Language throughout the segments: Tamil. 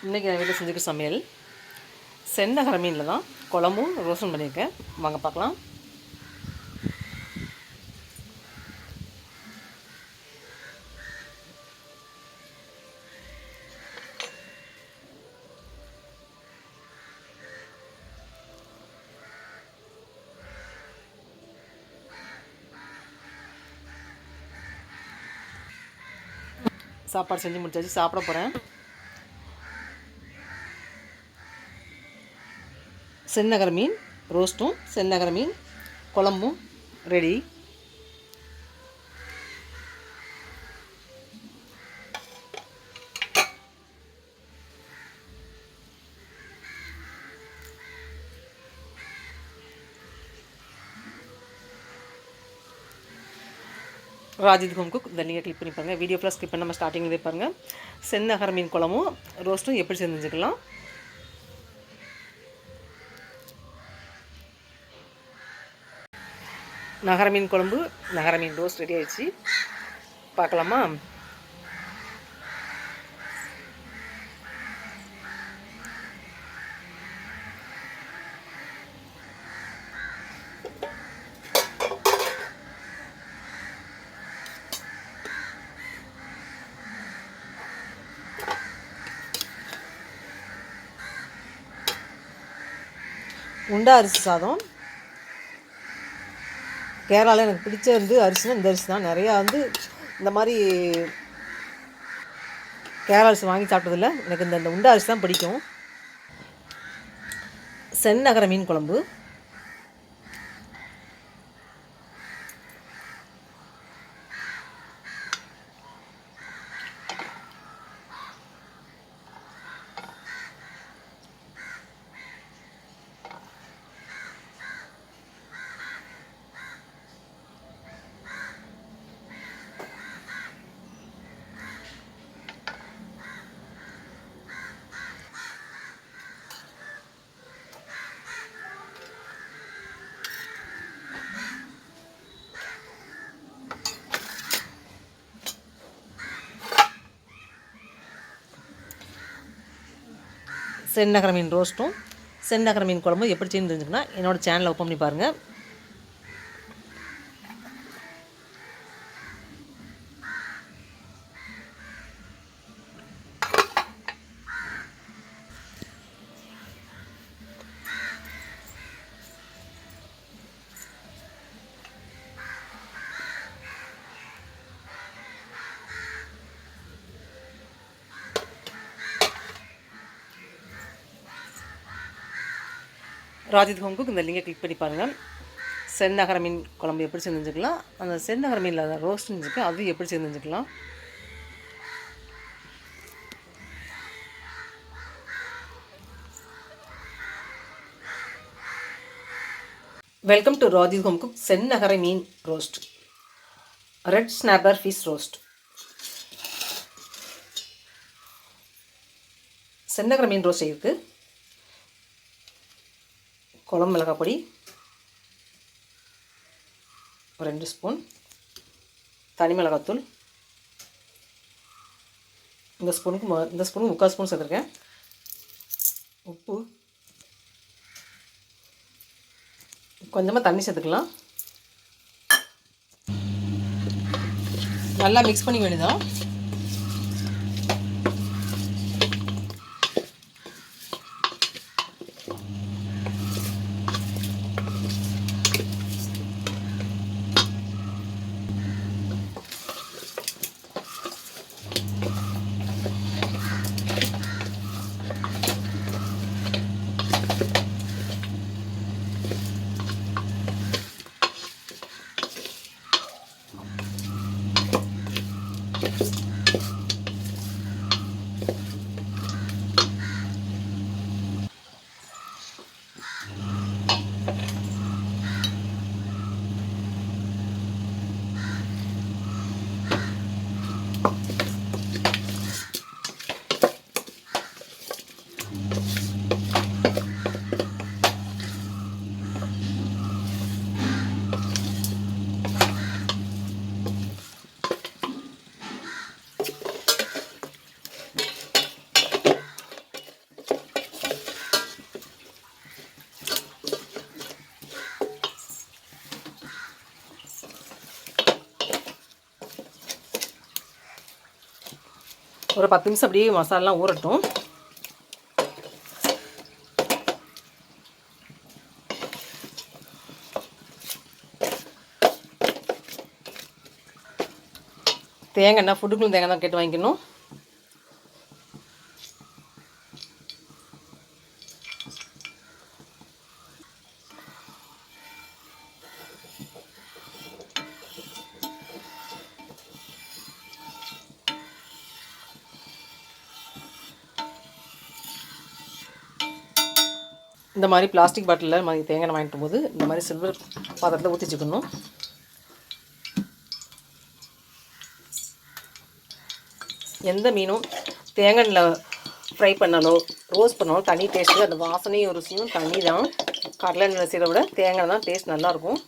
இன்றைக்கி நான் வீட்டில் செஞ்சுக்க சமையல் சென்னகர மீனில் தான் குழம்பும் ரோஸ்டும் பண்ணியிருக்கேன். வாங்க பார்க்கலாம். சாப்பாடு செஞ்சு முடிச்சாச்சு, சாப்பிட போகிறேன். சென்னகர மீன் ரோஸ்ட்டும் சென்னகர மீன் குழம்பும் ரெடி. ராஜித் ஹோம் குக் இந்த லிங்கை கிளிக் பண்ணி பாருங்கள். வீடியோ ஃபுல்லாக ஸ்கிப் பண்ணாமல் ஸ்டார்டிங்லேயே பாருங்கள். சென்னகர மீன் குழம்பும் ரோஸ்ட்டும் எப்படி செஞ்சுக்கலாம். நகர மீன் குழம்பு, நகர மீன் ரோஸ்ட் ரெடி ஆகிடுச்சு. பார்க்கலாமா? உண்டா அரிசி சாதம். கேரளாவில் எனக்கு பிடிச்ச அரிசினா இந்த அரிசி தான். நிறையா இந்த மாதிரி கேரளா அரிசி வாங்கி சாப்பிட்டதில்ல. எனக்கு இந்த உண்டா அரிசி தான் பிடிக்கும். சென்னகர மீன் குழம்பு, சென்னகர மீன் ரோஸ்ட்டும் சென்னகர மீன் குழம்பு எப்படி செய்யணும்னு தெரிஞ்சுக்கன்னா என்னோடய சேனலை ஓப்பன் பண்ணி பாருங்கள். ராஜித் ஹோம் குக் இந்த லிங்கை கிளிக் பண்ணி பாருங்கள். சென்னகர மீன் குழம்பு எப்படி செஞ்சுக்கலாம், அந்த சென்னகர மீனில் ரோஸ்ட் செஞ்சுக்கலாம், அதுவும் எப்படி செஞ்சுக்கலாம். Welcome to Rajith home cook. சென்னகர மீன் roast, red snapper fish roast. சென்னகர மீன் ரோஸ்ட் செய்யுது குழம்பு மிளகாய் பொடி 2 ஸ்பூன், தனி மிளகாத்தூள் இந்த ஸ்பூனுக்கு 3/4 ஸ்பூன் சேர்த்துருக்கேன். உப்பு, கொஞ்சமாக தண்ணி சேர்த்துக்கலாம். நல்லா மிக்ஸ் பண்ணி வேண்டியதான். ஒரு 10 நிமிஷம் அப்படியே மசாலாலாம் ஊறட்டும். தேங்காய் எண்ணெய் ஃபுட்டுக்குள்ள தேங்காய் தான் கேட்டு வாங்கிக்கணும். இந்த மாதிரி பிளாஸ்டிக் பாட்டிலில் மாதிரி தேங்காய் வாங்கிட்டு போது இந்த மாதிரி சில்வர் பாத்திரத்தில் ஊற்றி வச்சுக்கணும். எந்த மீனும் தேங்காயில் ஃப்ரை பண்ணாலும் ரோஸ்ட் பண்ணாலும் தனி டேஸ்ட்டு, அந்த வாசனையும் ருசியும் தனி தான். கடலை எண்ணெயில் செய்கிறத விட தேங்காய் தான் டேஸ்ட் நல்லாயிருக்கும்.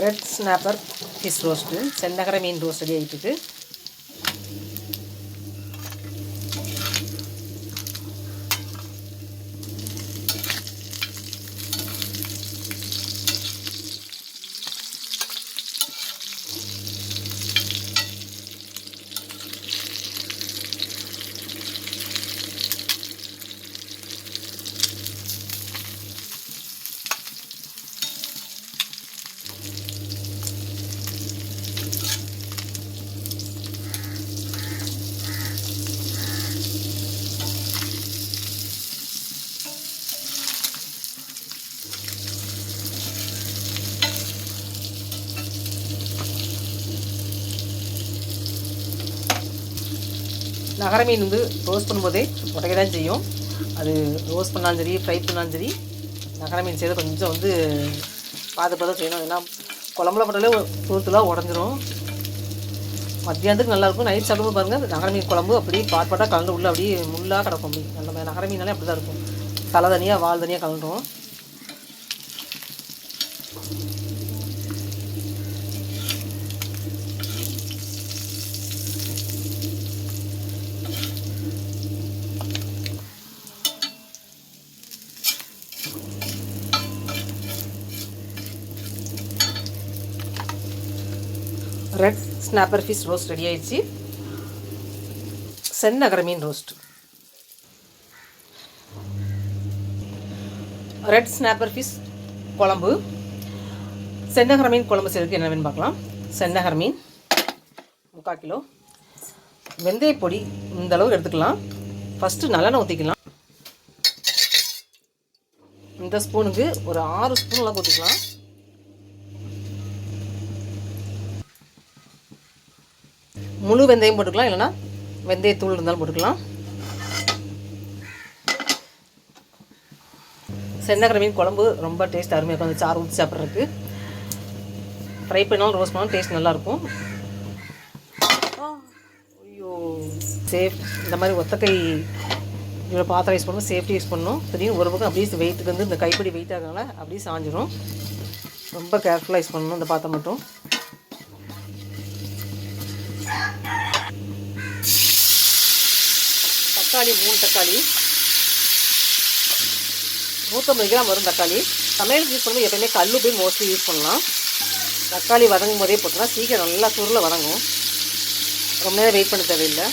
ரெட் ஸ்னாப்பர் ஃபிஷ் ரோஸ்ட்டு, செந்தகரை மீன் ரோஸ்ட் ரெடி ஆகிட்டுருக்கு. நகர மீன் வந்து ரோஸ்ட் பண்ணும்போதே உடைக்க தான் செய்யும். அது ரோஸ்ட் பண்ணாலும் சரி, ஃப்ரை பண்ணாலும் சரி, நகர மீன் செய்த கொஞ்சம் வந்து பார்த்து செய்யணும். ஏன்னா குழம்புல போட்டாலே தூரத்துலாம் உடஞ்சிரும். மத்தியானத்துக்கு நல்லாயிருக்கும். நைட் சாப்பிடும்போது பாருங்கள், நகர மீன் குழம்பு அப்படியே பாட்டாக கலந்து உள்ள அப்படியே முள்ளாக கிடக்கும். அப்படி நல்ல நகர மீனாலே அப்படி தான் இருக்கும். தலை தனியாக வால் தனியாக கலந்துரும். Red snapper fish roast ready ஆயிடுச்சு. செந்நகர மீன் ரோஸ்ட். ரெட் ஸ்னாப்பர் ஃபிஷ் குழம்பு, சென்னகர மீன் குழம்பு செய்யறதுக்கு என்ன வேணும் பார்க்கலாம். சென்னகர மீன் 3/4 கிலோ. வெந்தய பொடி இந்த அளவுக்கு எடுத்துக்கலாம். ஃபஸ்ட்டு நல்லெண்ணெய் ஊற்றிக்கலாம். இந்த ஸ்பூனுக்கு ஒரு 6 ஸ்பூன் எல்லாம் ஊற்றிக்கலாம். முழு வெந்தயம் போட்டுக்கலாம், இல்லைன்னா வெந்தயத்தூள் இருந்தாலும் போட்டுக்கலாம். சென்னகர மீன் குழம்பு ரொம்ப டேஸ்ட் அருமையாக இருக்கும். அந்த சாறு ஊற்றி சாப்பிட்றதுக்கு. ஃப்ரை பண்ணாலும் ரோஸ்ட் பண்ணாலும் டேஸ்ட் நல்லாயிருக்கும். ஐயோ சேஃப் இந்த மாதிரி ஒத்தக்கை இவ்வளோ பாத்திரம் யூஸ் பண்ணணும், சேஃப்டி யூஸ் பண்ணணும். திடீர்னு ஒரு பக்கம் அப்படியே வெயிட்டுக்கு வந்து இந்த கைப்பிடி வெயிட் ஆகனால அப்படியே சாஞ்சிடும். ரொம்ப கேர்ஃபுல்லாக யூஸ் பண்ணணும் இந்த பாத்திரம் மட்டும். தக்காளி 3 தக்காளி, 150 கிராம் வரும் தக்காளி. சமையலுக்கு யூஸ் பண்ணும்போது எப்போயுமே கல்லுப்பு மோஸ்ட்லி யூஸ் பண்ணலாம். தக்காளி வதங்கும் போதே போட்டோம்னா சீக்கிரம் நல்லா சுருளை வதங்கும். ரொம்ப நேரம் வெயிட் பண்ண தேவையில்லை.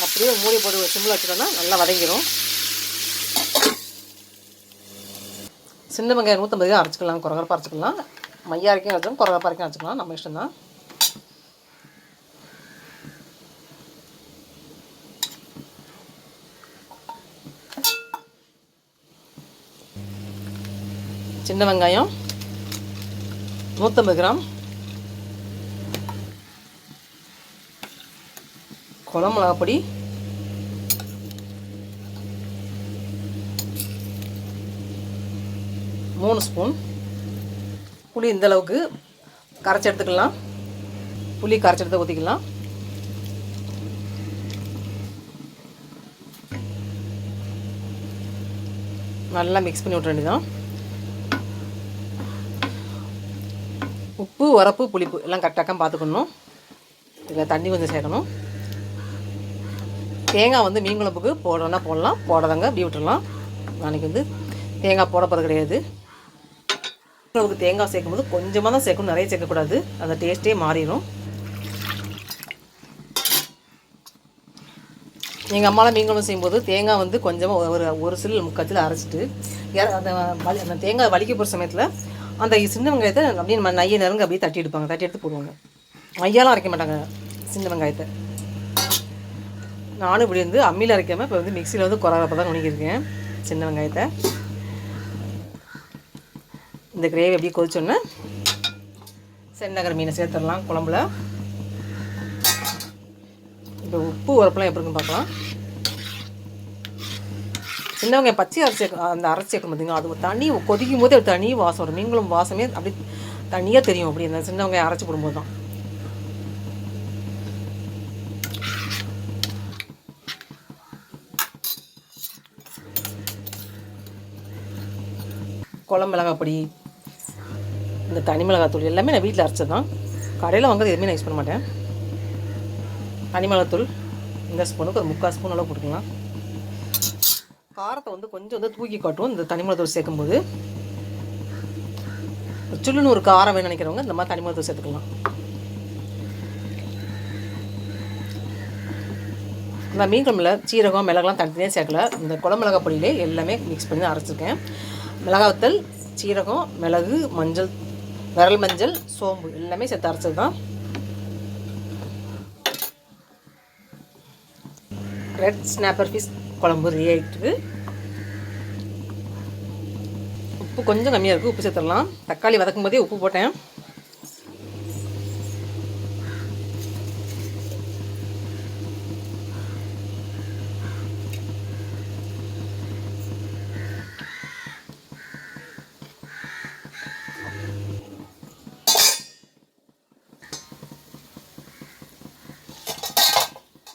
அப்படியே மூடி போட்டு சிம்மில் வச்சுட்டோம்னா நல்லா வதங்கிடும். சின்ன வெங்காயம் 150 கிராம் அரைச்சிக்கலாம், குறகரப்பாக அரைச்சிக்கலாம். மையா அரைக்கும் அரைச்சிக்கலாம், குறகரப்பாக அரைக்கும் அரைச்சிக்கலாம், நம்ம இஷ்டம் தான். சின்ன வெங்காயம் 150 கிராம், குழம்பு மிளகாப்பொடி 3 ஸ்பூன், புளி இந்த அளவுக்கு கரைச்சி எடுத்துக்கலாம். புளி கரைச்சி எடுத்து ஊற்றிக்கலாம். நல்லா மிக்ஸ் பண்ணி விட்ற வேண்டியதான். உப்பு, உரப்பு, புளிப்பு எல்லாம் கரெக்டாக பார்த்துக்கணும். இதில் தண்ணி கொஞ்சம் சேர்க்கணும். தேங்காய் வந்து மீன் குழம்புக்கு போடணும்னா போடலாம், போடாதங்க அப்படி விட்டுடலாம். நாளைக்கு வந்து தேங்காய் போடப்போகிறது கிடையாது. குழம்புக்கு தேங்காய் சேர்க்கும்போது கொஞ்சமாக தான் சேர்க்கணும், நிறைய சேர்க்கக்கூடாது. அந்த டேஸ்ட்டே மாறிடும். எங்கள் அம்மாலாம் மீன் குழம்பு செய்யும்போது தேங்காய் வந்து கொஞ்சமாக ஒரு சில் முக்காச்சில் அரைச்சிட்டு அந்த தேங்காய் வலிக்க போகிற சமயத்தில் அந்த சின்ன வெங்காயத்தை அப்படியே நம்ம நையை நெருங்க அப்படியே தட்டி எடுப்பாங்க, தட்டி எடுத்து போடுவாங்க. மையாலாம் அரைக்க மாட்டாங்க சின்ன வெங்காயத்தை. நானும் இப்படி வந்து அம்மியில் அரைக்காமல் இப்போ வந்து மிக்சியில் வந்து குறகரப்பாக தான் நுணுக்கியிருக்கேன் சின்ன வெங்காயத்தை. இந்த கிரேவி அப்படியே கொதிச்சோன்னே சென்னகர மீனை சேர்த்துடலாம் குழம்புல. இப்போ உப்பு உரப்பெல்லாம் எப்படி இருக்குன்னு பார்க்கலாம். சின்ன வெங்காயம் பச்சை அந்த அரைச்சி சேர்க்கணும் பார்த்தீங்கன்னா, அது தனி கொதிக்கும் போது தனி வாசம் வரும். மீன் குழம்பு வாசமே அப்படி தனியாக தெரியும். அப்படி அந்த சின்ன வெங்காயம் அரைச்சி போடும்போது தான். குழம்பு மிளகாப்பொடி, இந்த தனி மிளகாத்தூள் எல்லாமே நான் வீட்டில் அரைச்சது தான். கடையில் வாங்குறது எதுவுமே நான் யூஸ் பண்ண மாட்டேன். தனி மிளகாத்தூள் இந்த ஸ்பூனுக்கு ஒரு 3/4 ஸ்பூன் அளவு போட்டுக்கலாம். காரத்தை வந்து கொஞ்சம் வந்து தூக்கி காட்டும் இந்த தனி மிளகாத்தூள் சேர்க்கும்போது. சுள்ளுன்னு ஒரு காரம் வேணும்னு நினைக்கிறவங்க இந்த மாதிரி தனி மிளகாத்தூள் சேர்த்துக்கலாம். நான் மீன் குழம்புல சீரகம் மிளகாலாம் தனித்தனியாக சேர்க்கல. இந்த குழம்பு மிளகாய் பொடியிலே எல்லாமே மிக்ஸ் பண்ணி தான் அரைச்சிருக்கேன். மிளகாத்தூள், சீரகம், மிளகு, மஞ்சள், விரல் மஞ்சள், சோம்பு எல்லாமே சேர்த்து அரைச்சது தான். ரெட் ஸ்னாப்பர் ஃபிஷ் குழம்பு ரெடி ஆகிட்டு. உப்பு கொஞ்சம் கம்மியாக இருக்குது, உப்பு சேர்த்துடலாம். தக்காளி வதக்கும் போதே உப்பு போட்டேன்.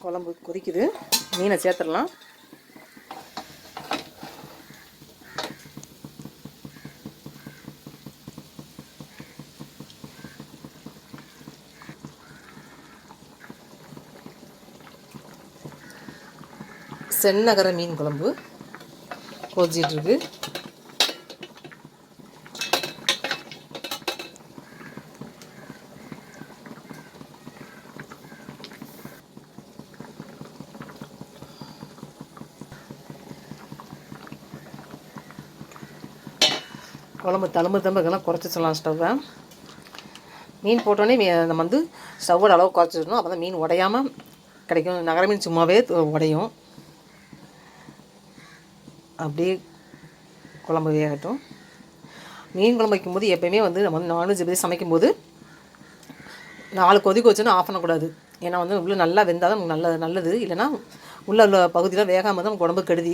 குழம்பு கொதிக்குது, மீனை சேர்த்துடலாம். சென்னகர மீன் குழம்பு கொதிச்சிட்ருக்கு. குழம்பு தழும்புலாம் குறைச்சி சொல்லலாம் ஸ்டவ்வை. மீன் போட்டோன்னே நம்ம வந்து ஸ்டவ்வோட அளவு குறைச்சிடணும். அப்போ தான் மீன் உடையாமல் கிடைக்கும். நகர மீன் சும்மாவே உடையும். அப்படியே குழம்பு வேகட்டும். மீன் குழம்பு வைக்கும்போது எப்போயுமே வந்து நம்ம வந்து நான்வெஜ் பற்றி சமைக்கும்போது 4 கொதிக்க வச்சோன்னா ஆஃப் பண்ணக்கூடாது. ஏன்னா வந்து உள்ளே நல்லா வெந்தால் தான் நமக்கு நல்லது. இல்லைனா உள்ள பகுதியில் வேகாமல் தான் நமக்கு உடம்பு கெடுதி.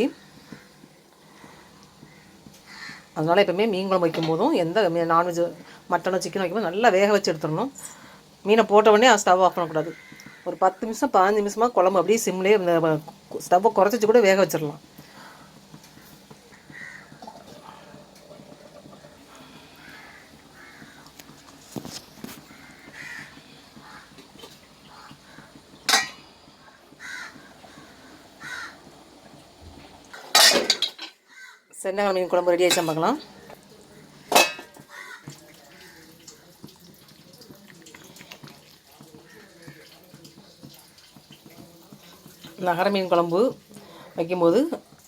அதனால் எப்போயுமே மீன் குழம்பு வைக்கும்போதும் எந்த நான்வெஜ் மட்டனோ சிக்கன் வைக்கும்போது நல்லா வேக வச்சு எடுத்துடணும். மீனை போட்ட உடனே ஸ்டவ் ஆஃப் பண்ணக்கூடாது. ஒரு 10 நிமிஷம் 15 நிமிஷமாக குழம்பு அப்படியே சிம்லேயே இந்த ஸ்டவ்வை குறைச்சி கூட வேக வச்சிடலாம். சென்னகரம் மீன் குழம்பு ரெடி ஆகிடுச்சா பார்க்கலாம். நகர மீன் குழம்பு வைக்கும்போது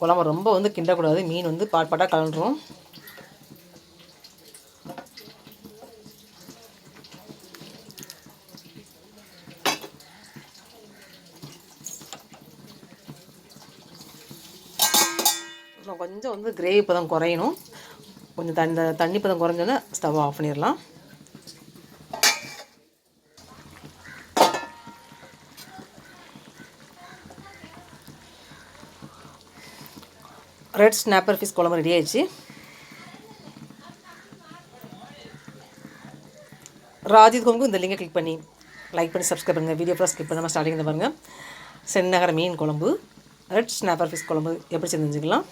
குழம்பு ரொம்ப வந்து கிண்டக்கூடாது. மீன் வந்து பாட்டாக கலண்டுரும். கொஞ்சம் வந்து கிரேவி பதம் குறையணும். கொஞ்சம் தண்ணி பதம் குறைஞ்சோன்னா ஸ்டவ் ஆஃப் பண்ணிடலாம். ரெட் ஸ்னாப்பர் ஃபிஷ் குழம்பு ரெடி ஆயிடுச்சு. ராஜித் குழம்புக்கு இந்த லிங்கை கிளிக் பண்ணி லைக் பண்ணி சப்ஸ்கிரைப் பண்ணுங்கள். வீடியோ ஃபுல்லாக ஸ்கிப் பண்ணாமல் ஸ்டார்டிங் பாருங்கள். சென்னகர மீன் குழம்பு, ரெட் ஸ்னாப்பர் ஃபிஷ் குழம்பு எப்படி செஞ்சுக்கலாம்.